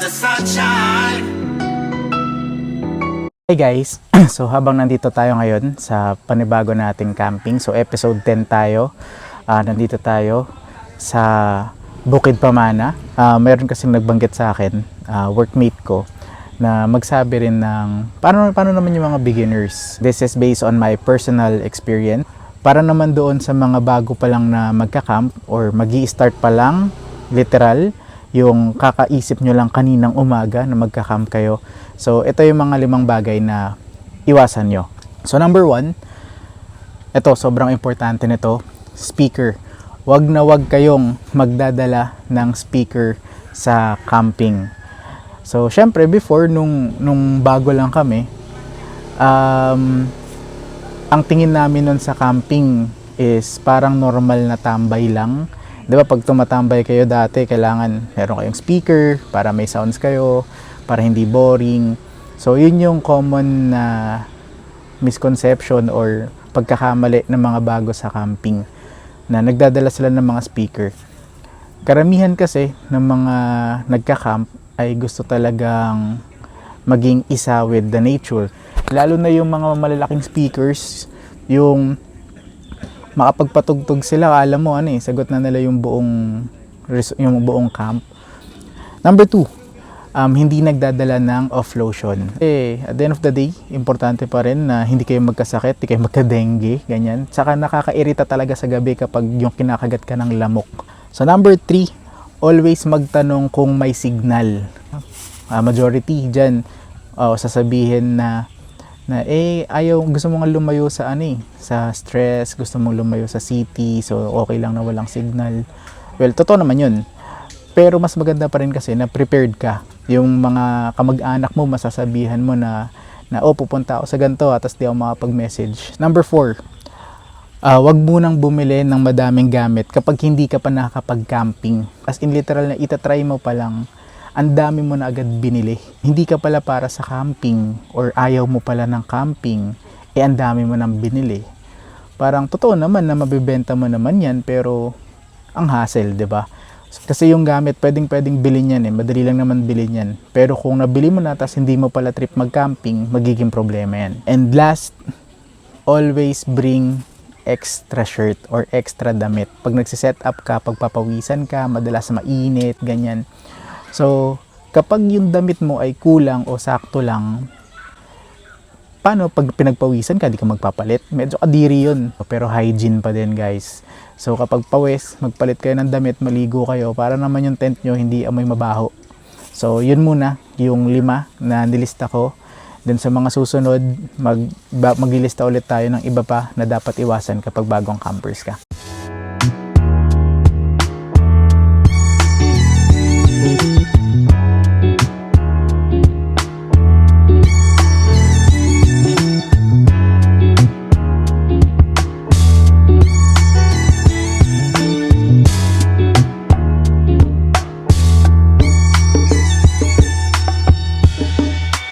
the sunshine. Hey guys, so habang nandito tayo ngayon sa panibago nating camping, so episode 10 tayo, nandito tayo sa Bukid Pamana. Meron kasing nagbanggit sa akin, workmate ko, na magsabi rin ng paano naman yung mga beginners. This is based on my personal experience. Para naman doon sa mga bago pa lang na magka-camp or magi-start pa lang, literal, yung kakaisip nyo lang kaninang umaga na magka-camp kayo. So, ito yung mga 5 bagay na iwasan nyo. So, number 1, ito, sobrang importante nito, speaker. Wag na wag kayong magdadala ng speaker sa camping. So, syempre, before, nung bago lang kami, ang tingin namin nun sa camping is parang normal na tambay lang. Diba pag tumatambay kayo dati, kailangan meron kayong speaker para may sounds kayo, para hindi boring. So yun yung common na misconception or pagkakamali ng mga bago sa camping, na nagdadala sila ng mga speaker. Karamihan kasi ng mga nagka-camp ay gusto talagang maging isa with the nature. Lalo na yung mga malalaking speakers, yung makapagpatugtog sila, alam mo sagot na nila yung buong camp. Number 2, hindi nagdadala ng off-lotion. At the end of the day, importante pa rin na hindi kayo magkasakit, hindi kayo magka-dengue, ganyan. Saka nakakairita talaga sa gabi kapag yung kinakagat ka ng lamok. So number 3, always magtanong kung may signal. Majority dyan, sasabihin na ayaw, gusto mo nga lumayo sa sa stress, gusto mo lumayo sa city, so okay lang na walang signal. Well, totoo naman yun. Pero mas maganda pa rin kasi na prepared ka. Yung mga kamag-anak mo, masasabihan mo na pupunta ako sa ganito, tapos di ako makapag-message. Number 4, wag munang bumili ng madaming gamit kapag hindi ka pa nakakapag-camping. As in literal na itatry mo pa lang, ang dami mo na agad binili. Hindi ka pala para sa camping or ayaw mo pala ng camping, ang dami mo nang binili. Parang totoo naman na mabibenta mo naman yan, pero ang hassle, 'di ba? Kasi yung gamit, pwedeng bilhin yan madali lang naman bilhin yan. Pero kung nabili mo na tapos hindi mo pala trip mag-camping, magiging problema yan. And last, always bring extra shirt or extra damit. Pag nagsiset up ka, pagpapawisan ka, madalas mainit, ganyan. So, kapag yung damit mo ay kulang o sakto lang, paano pag pinagpawisan ka, di ka magpapalit? Medyo kadiri yun. Pero hygiene pa din, guys. So, kapag pawis, magpalit kayo ng damit, maligo kayo, para naman yung tent nyo hindi amoy mabaho. So, yun muna, yung 5 na nilista ko. Then sa mga susunod, maglilista ulit tayo ng iba pa na dapat iwasan kapag bagong campers ka.